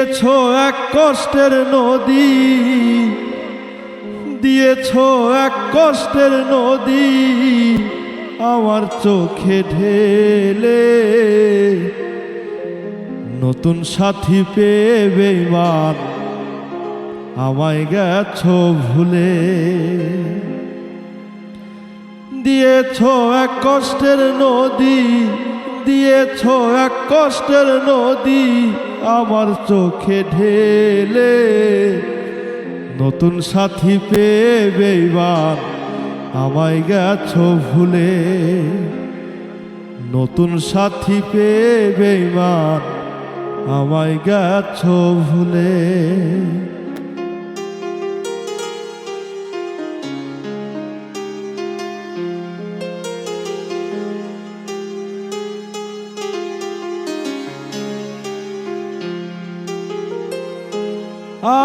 দিয়েছো এক কষ্টের নদী, দিয়েছো এক কষ্টের নদী আমার চোখে ঢেলে। নতুন সাথী পেয়ে বেঈমান আমায় গেছো ভুলে। দিয়েছো এক কষ্টের নদী, দিয়েছো এক কষ্টের নদী আমার চোখে ঢেলে। নতুন সাথী পেয়ে বেঈমান আমায় গেছো ভুলে। নতুন সাথী পেয়ে বেঈমান আমায় গেছো ভুলে।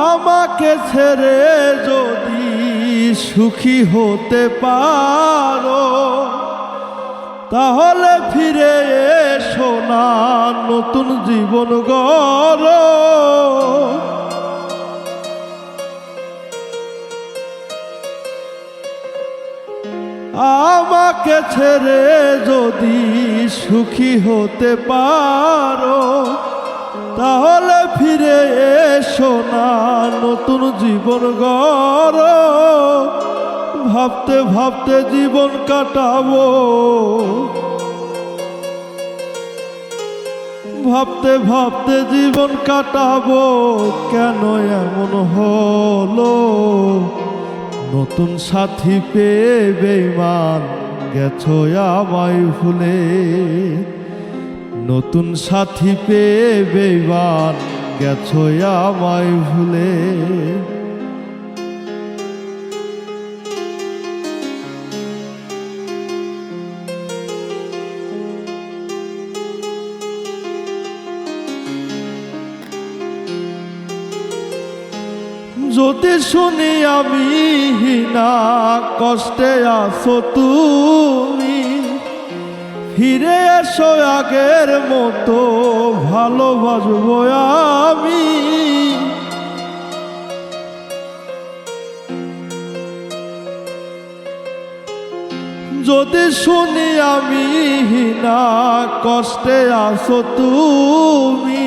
আমাকে ছেড়ে যদি সুখী হতে পারো, তাহলে ফিরে এসো না, নতুন জীবন গড়ো। আমাকে ছেড়ে যদি সুখী হতে পারো, তাহলে ফিরে এসো না, নতুন জীবন গড়ো। ভাবতে ভাবতে জীবন কাটাবো, ভাবতে ভাবতে জীবন কাটাবো, কেন এমন হলো? নতুন সাথী পেয়ে বেঈমান গেছো আমায় ভুলে। নতুন সাথী পেয়ে বেঈমান গেছো আমায় ভুলে। যদি শুনি আমি হীনা কষ্টে আছো তুমি, ফিরে এসো আগের মতো ভালোবাসবো আমি। যদি শুনি আমি হীনা কষ্টে আছো তুমি,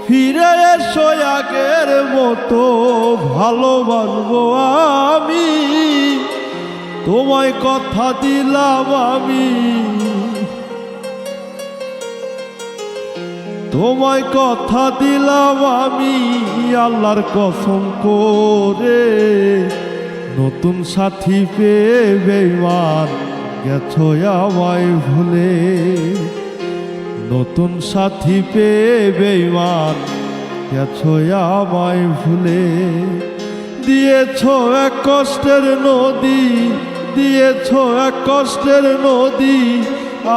ফিরে এসো আগের মতো ভালোবাসবো আমি। তোমায় কথা দিলাম আমি, তোমায় কথা দিলাম আমি আল্লাহর কসম করে। নতুন সাথী পেয়ে বেঈমান গেছো আমায় ভুলে। নতুন সাথী পেয়ে বেঈমান গেছো আমায় ভুলে। দিয়েছো এক কষ্টের নদী, দিয়েছো এক কষ্টের নদী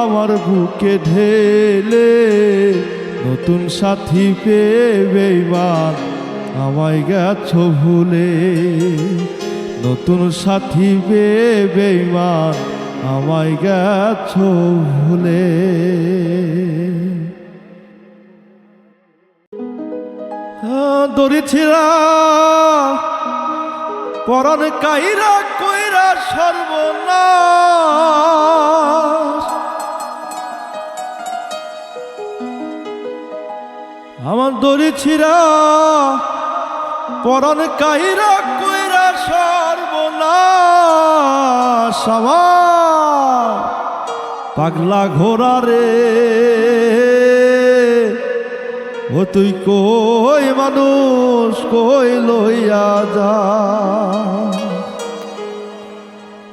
আমার বুকে ঢেলে। নতুন সাথী পেয়ে বেঈমান আমায় গেছো ভুলে। নতুন সাথী পেয়ে বেঈমান আমায় গেছো ভুলে। দরিছিরা পরাণ কাইরা কইরা সর্বনাশ, আমার দরিছিরা পরাণ কাইরা কইরা সর্বনাশ। আমার পাগলা ঘোড়া রে, ও তুই কই মানুষ কই লইয়া যা।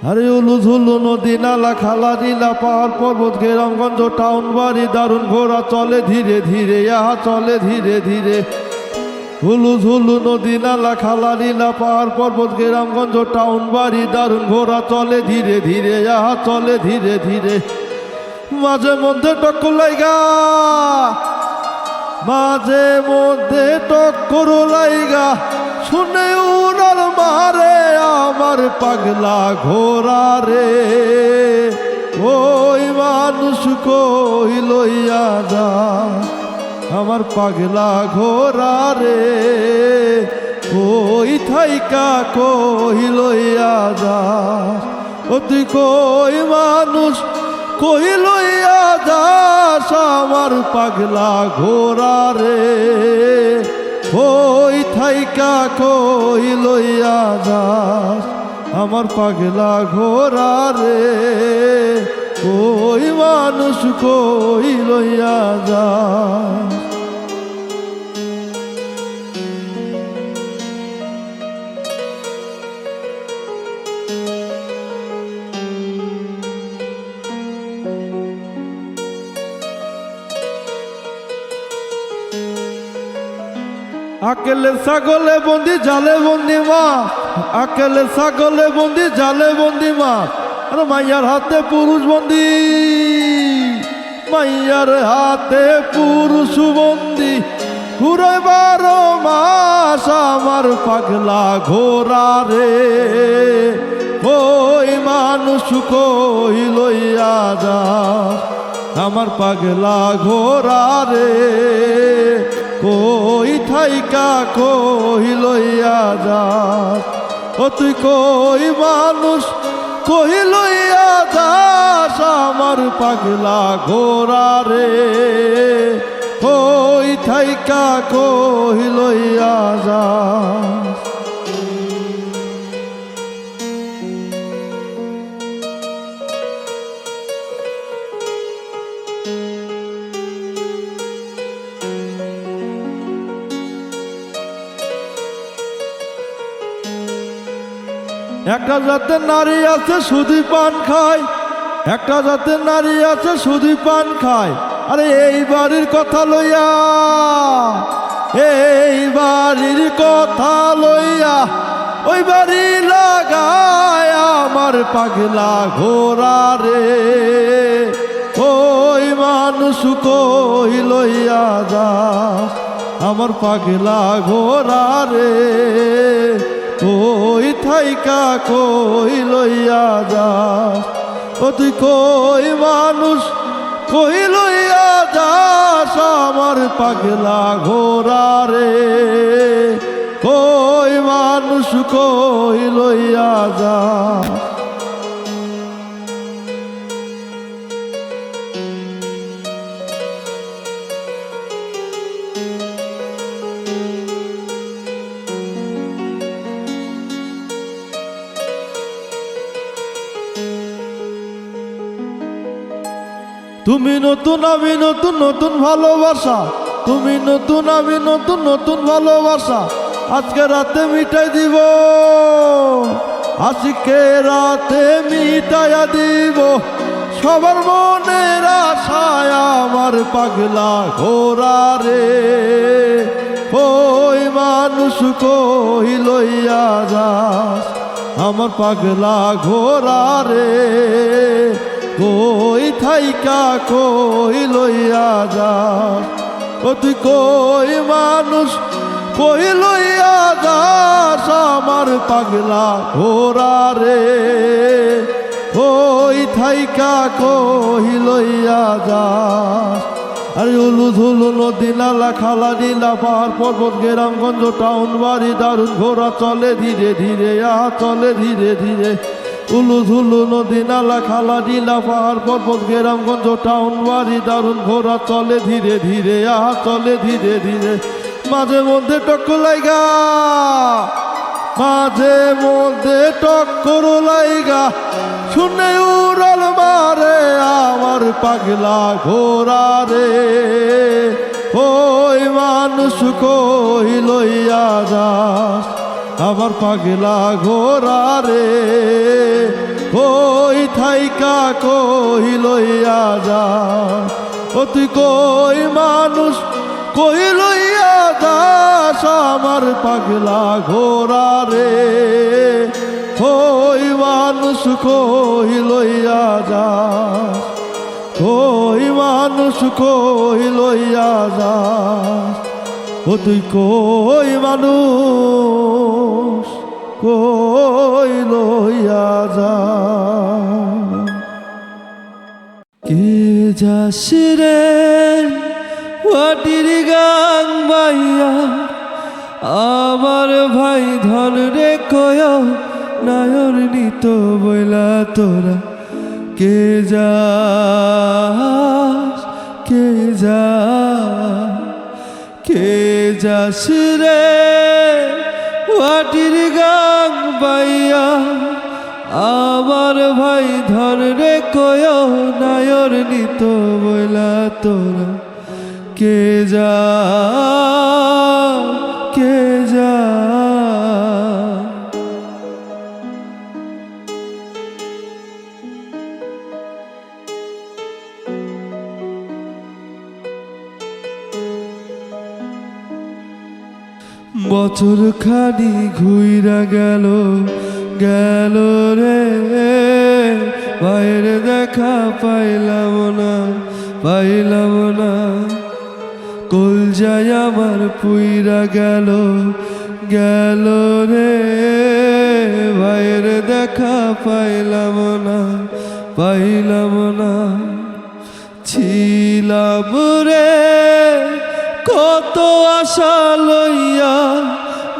আরে উলু ঝুলু নদী নালা খালা নীলা পাহাড় পর্বত গ্রামগঞ্জ টাউন বাড়ি দারুণ ঘোড়া চলে ধীরে ধীরে, আহা চলে ধীরে ধীরে। উলু ঝুলু নদী নালা খালা নীলা পাহাড় পর্বত গ্রামগঞ্জ টাউন বাড়ি দারুণ ঘোড়া চলে ধীরে ধীরে, আহা চলে ধীরে ধীরে। মাঝে মধ্যে টক্কর লাইগা, মাঝে মধ্যে টক্কর লাইগা শুনে উড়াল মারে আমার পাগলা ঘোড়া রে। ওই মানুষ কই লইয়া যা, আমার পাগলা ঘোড়া রে কই থাইকা কই লইয়া যাস ও তুই কই মানুষ কই লইয়া যাস আমার পাগলা ঘোড়া রে কই থাইকা কই লইয়া যাস আমার পাগলা ঘোড়া রে কই মানুষ কই লইয়া যাস আকেলে ছাগলে বন্দি জালে বন্দি মা আকেলে ছাগলে বন্দি জালে বন্দি মা আর মাইয়ার হাতে পুরুষ বন্দি মাইয়ার হাতে পুরুষ বন্দি ঘুরে 12 মাস আমার পাগলা ঘোড়া রে কই মানুষ কই লইয়া যাস আমার পাগলা ঘোড়া রে কই থাইকা কই লইয়া যাস ও তুই কই মানুষ কই লইয়া যাস আমার পাগলা ঘোড়া রে কই থাইকা কই লইয়া যাস একটা জাতের নারী আছে শুধু পান খায় একটা জাতের নারী আছে শুধু পান খায় আরে এই বাড়ির কথা লইয়া এই বাড়ির কথা লইয়া ওই বাড়ি লাগায় আমার পাগলা ঘোড়া রে ওই মানুষ কই লইয়া যাস আমার পাগলা ঘোড়া রে কই থাইকা কই লইয়া যাস ও তুই কই মানুষ কই লইয়া যাস আমার পাগলা ঘোড়া রে কই মানুষ কই লইয়া যাস তুমি নতুন আমি নতুন নতুন ভালোবাসা তুমি নতুন আমি নতুন নতুন ভালোবাসা আজকে রাতে মিটাই দিব আজকে রাতে মিটাইয়া দিব সবার মনের আশায় আমার পাগলা ঘোড়া রে ওই মানুষ কই লইয়া যাস আমার পাগলা ঘোড়া রে কই থাইকা কই লইয়া যাস ও তুই কই মানুষ কই লইয়া যাস আমার পাগলা ঘোড়া রে কই থাইকা কই লইয়া যাস আরে উলু ধুলু নদী নালা খালা নীলা পাহাড় পর্বত গ্রামগঞ্জ টাউন বাড়ি দারুণ ঘোড়া চলে ধীরে ধীরে চলে ধীরে ধীরে উলু ধুলু নদী নালা খালা নীলা পাহাড় পর্বত গ্রামগঞ্জ টাউন বাড়ি দারুণ ঘোড়া চলে ধীরে ধীরে চলে ধীরে ধীরে মাঝে মধ্যে টক্কর লাইগা মাঝে মধ্যে টক্কর লাইগা শুনে উড়াল মারে আমার পাগলা ঘোড়া রে ওই মানুষ কই লইয়া যাস আমার পাগলা ঘোড়া রে কই থাইকা কই লইয়া যাস ও তুই কই মানুষ কই লইয়া যাস আমার পাগলা ঘোড়া রে কই মানুষ কই লইয়া যাস কই মানুষ কই লইয়া যাস ও তুই কই মানুষ কই লইয়া যাস কে যাস রে মাটির গান বাইয়া আমার ভাই ধন রে কয় নায়র নিত বইলা তোরা কে যাস কে যা কে যাস রে মাটির গান বাইয়া আমার ভাই ধন রে কয় নায়র নিত বইলা তোরা কে যা কে যা বছর খানি ঘুইরা গেল গেল রে বাইরে দেখা পাইলাম না পাইলাম না কলজায় আমার পুইরা গেল গেল রে বাইরে দেখা পাইলাম না পাইলাম না ছিলাম রে কত আশা লইয়া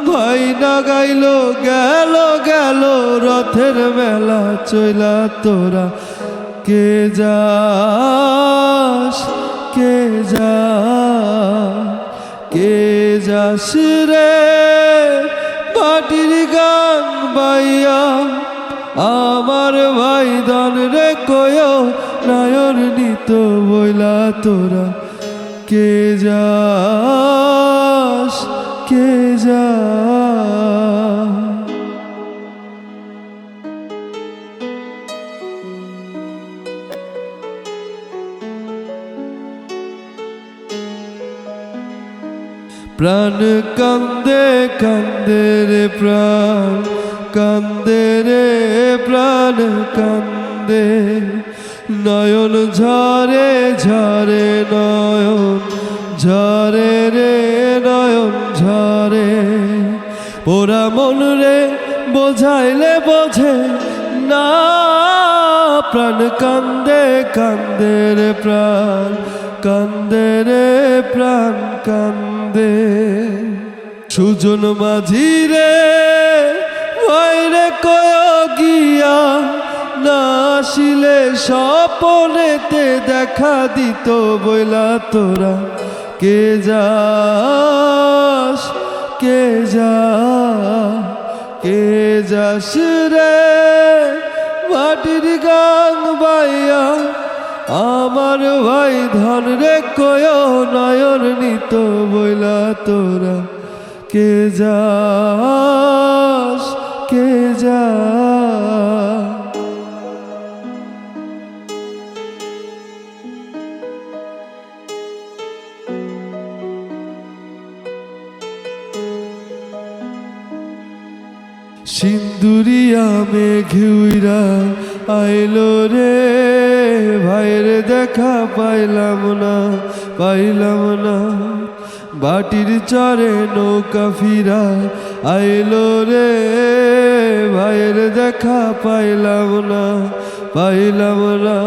ভাই না গাইল গেল গেল রথের মেলা চইলা তোরা কে যাস কে যা কে যাস রে মাটির গান বাইয়া আমার ভাই ধন রে কয় নায়র নিত বইলা তোরা কে যাস কে যা প্রাণ কান্দে কান্দে রে প্রাণ কান্দে রে প্রাণ কান্দে নয়ন ঝরে ঝরে নয়ন ঝরে রে নয়ন ঝরে ওরা মন রে বোঝাইলে বোঝে না প্রাণ কান্দে কান্দে রে প্রাণ কান্দে রে প্রাণ কান্দে সুজন মাঝি রে বাইরে কয় গিয়া না আসিলে স্বপনেতে দেখা দিত বইলা তোরা কে যাস কে যা কে যাস রে মাটির গান বাইয়া আমার ভাই ধন রে কয় নয়ন নিত বইলা তোরা কে যাস কে যা সিন্দুরিয়া মেঘুইরা আইলো রে ভাইরে দেখা পাইলাম না পাইলাম না বাটির চরে নৌকা ফিরা আইলো রে ভাইরে দেখা পাইলাম না পাইলাম না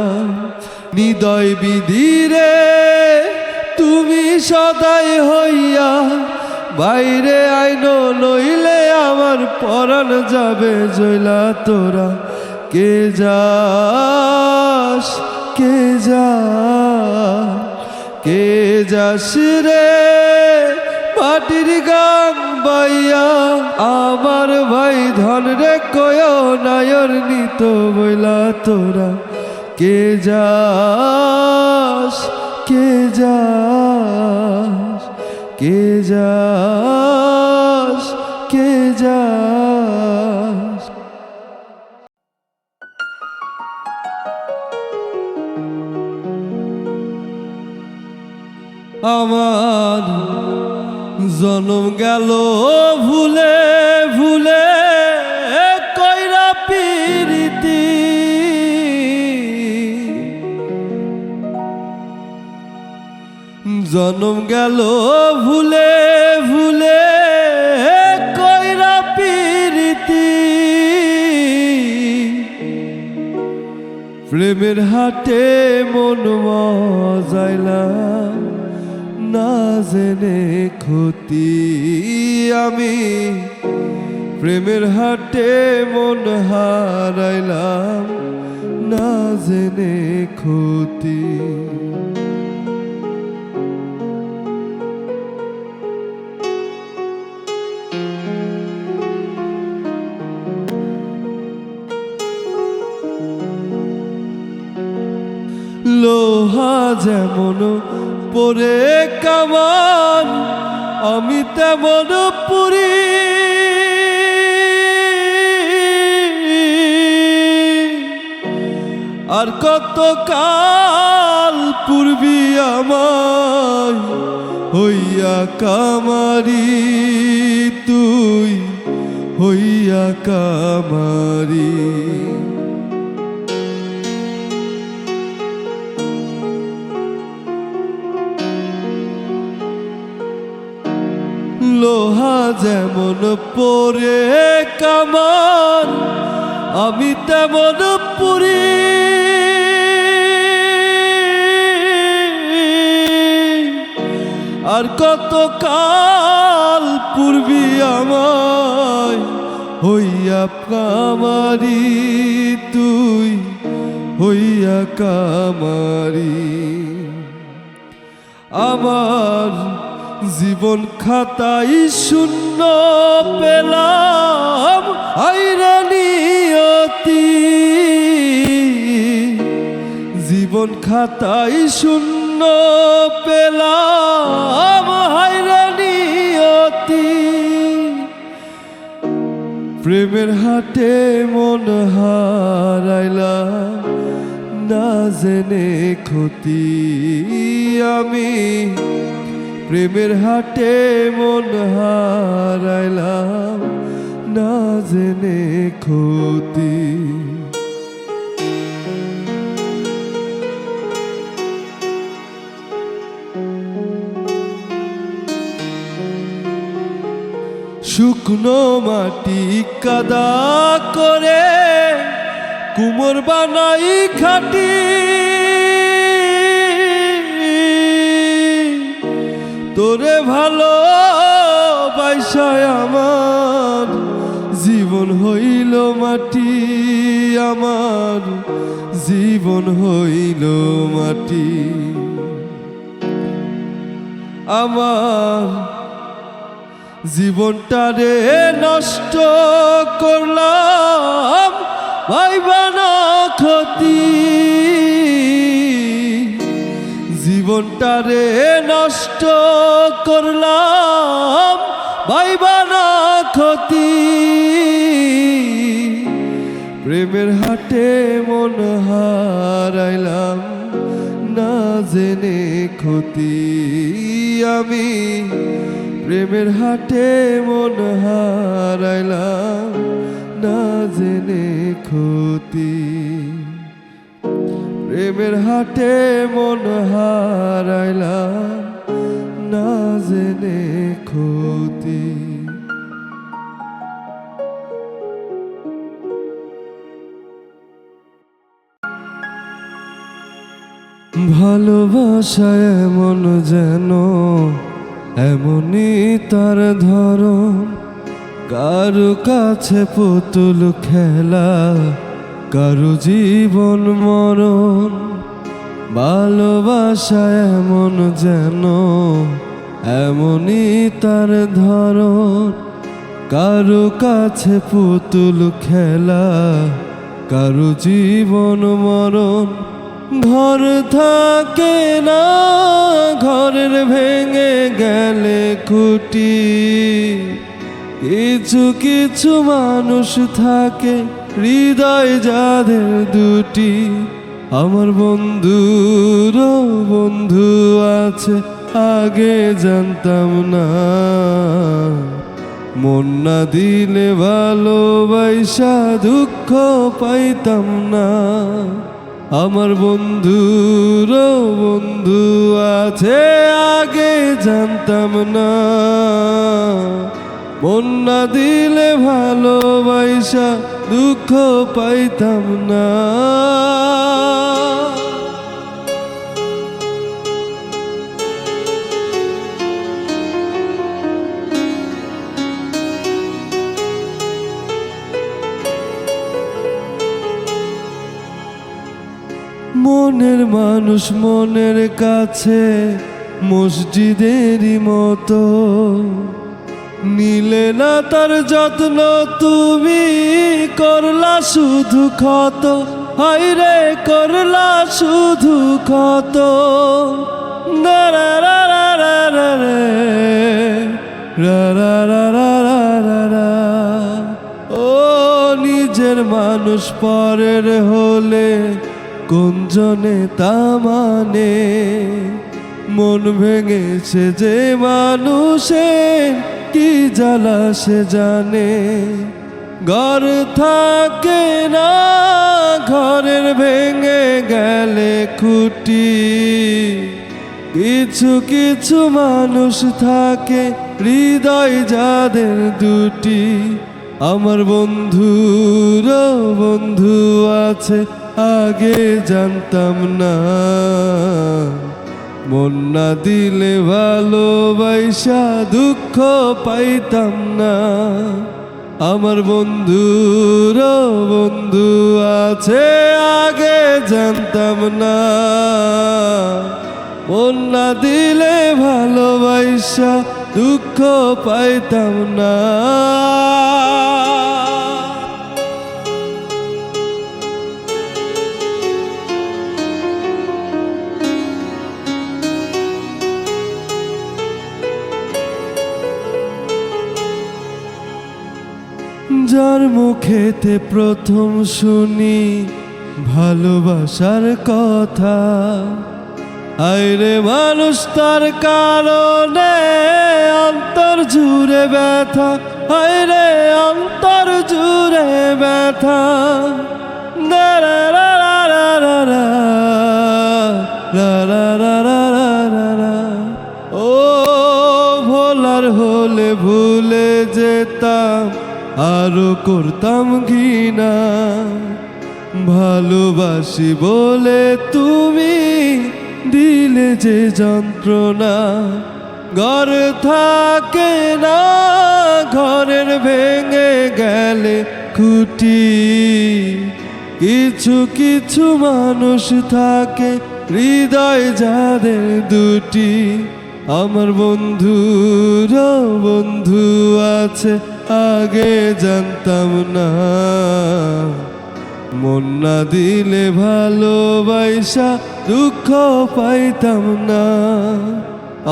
হৃদয় বিধিরে তুমি সদাই হইয়া বাইরে আইনো নইলে আমার পরাণ যাবে জয়লা তোরা কে যাস কে যা কে যাস রে মাটির গান বাইয়া আমার ভাই ধন রে কয় নায়র নিত বইলা তোরা কে যাস কে যাস কে যাস কে যাস আমার জনম গেল ভুলে ভুলে কইরা পিরিতি জনম গেল ভুলে ভুলে কইরা পিরিতি প্রেমের হাটে মন মজাইলা না জেনে ক্ষতি আমি প্রেমের হাটে মন হারাইলাম না জেনে ক্ষতি লোহা যেমন পরে কামান আমি তেমন পুরি আর কত কাল পূর্বী আমায় হইয়া কামারি তুই হইয়া কামারি লোহা যেমন পরে কামান আমি তেমন পুরি আর কত কাল পূর্বী আমায় হইয়া কামারি তুই হইয়া কামারি আমার জীবন খাতাই শূন্য পেলাম আইরানিয়তি জীবন খাতাই শূন্য পেলাম আইরানিয়তি প্রেমের হাটে মন হারাইলাম না জেনে ক্ষতি আমি প্রেমের হাটে মন হারাইলাম না জেনে ক্ষতি শুকনো মাটি কাদা করে কুমোর বানাই খাটি তোরে ভালো বাইসায় আমার জীবন হইল মাটি আমার জীবন হইল মাটি আমার জীবনটারে নষ্ট করলাম ভাইবা না ক্ষতি জীবনটারে নষ্ট করলাম ভাইবা না ক্ষতি প্রেমের হাটে মন হারাইলাম না জেনে ক্ষতি আমি প্রেমের হাটে মন হারাইলাম না জেনে ক্ষতি প্রেমের হাটে মন হারাইলাম না জেনে ক্ষতি ভালোবাসা এমন যেন এমনই তার ধরন কারো কাছে পুতুল খেলা কারো জীবন মরণ ভালোবাসা এমন যেন এমনই তার ধরন কারো কাছে পুতুল খেলা কারো জীবন মরণ ঘর থাকে না ঘরের ভেঙে গেলে খুঁটি কিছু কিছু মানুষ থাকে হৃদয় যাদের দুটি আমার বন্ধুর বন্ধু আছে আগে জানতাম না মন না দিলে ভালোবাসা দুঃখ পাইতাম না আমার বন্ধুর বন্ধু আছে আগে জানতাম না মন না দিলে ভালোবাসা দুঃখ পাইতাম না মনের মানুষ মনের কাছে মসজিদেরই মতো, নিলে না তার যত্ন তুমি, করলা শুধু ক্ষত, হায়রে করলা শুধু ক্ষত। রা রা রা রা রা রা রে, রা রা রা রা রা রা রা। ও নিজের মানুষ পরের হলে কোন জনে তা মানে, মন ভেঙেছে যে মানুষের কি জ্বালা সে জানে। ঘর থাকে না ঘরের ভেঙে গেলে খুঁটি, কিছু কিছু মানুষ থাকে হৃদয় যাদের দুটি। আমার বন্ধুর বন্ধু আছে আগে জানতাম না, মন না দিলে ভালোবাসা দুঃখ পাইতাম না। আমার বন্ধুর বন্ধু আছে আগে জানতাম না, মন না দিলে ভালোবাসা দুঃখ পাইতাম না। যার মুখেতে প্রথম শুনি ভালোবাসার কথা, আইরে মানুষ তার কারণে অন্তর জুড়ে ব্যথা, আইরে অন্তর জুড়ে ব্যথা। রা রা রা রা রা রা রা রা রা রা রা রা। ও ভোলার হলে ভুলে যেতাম, আরো করতাম ঘৃণা, ভালোবাসি বলে তুমি দিলে যে যন্ত্রণা। ঘর থাকে না ঘরের ভেঙে গেলে খুঁটি, কিছু কিছু মানুষ থাকে হৃদয় যাদের দুটি। আমার বন্ধুর বন্ধু আছে আগে জানতাম না, মন না দিলে ভালোবাসা দুঃখ পাইতাম না।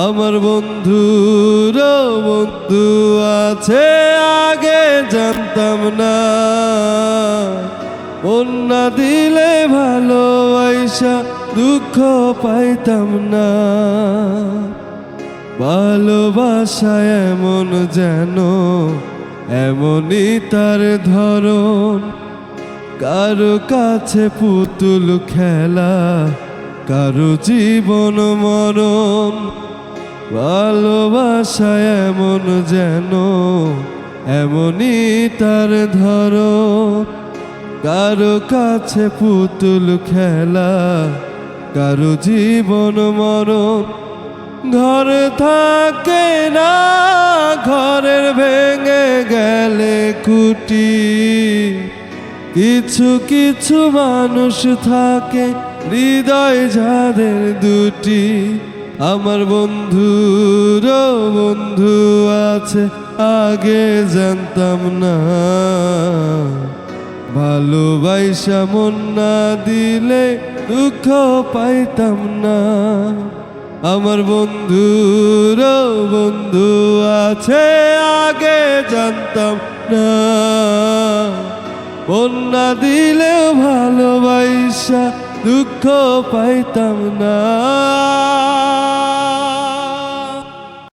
আমার বন্ধুর বন্ধু আছে আগে জানতাম না, মন না দিলে ভালোবাসা দুঃখ পাইতাম না। ভালোবাসা এমন যেন এমনই তার ধরন, কারো কাছে পুতুল খেলা, কারো জীবন মরণ। ভালোবাসা এমন যেন এমনই তার ধরন, কারো কাছে পুতুল খেলা, কারো জীবন মরণ। ঘর থাকে না ঘরের ভেঙে গেলে খুঁটি, কিছু কিছু মানুষ থাকে হৃদয় যাদের দুটি। আমার বন্ধুর বন্ধু আছে আগে জানতাম না, ভালোবাসা মন না দিলে দুঃখ পাইতাম না। আমার বন্ধুর বন্ধু আছে আগে জানতাম না, মন না দিলেও ভালোবাসা দুঃখ পাইতাম না।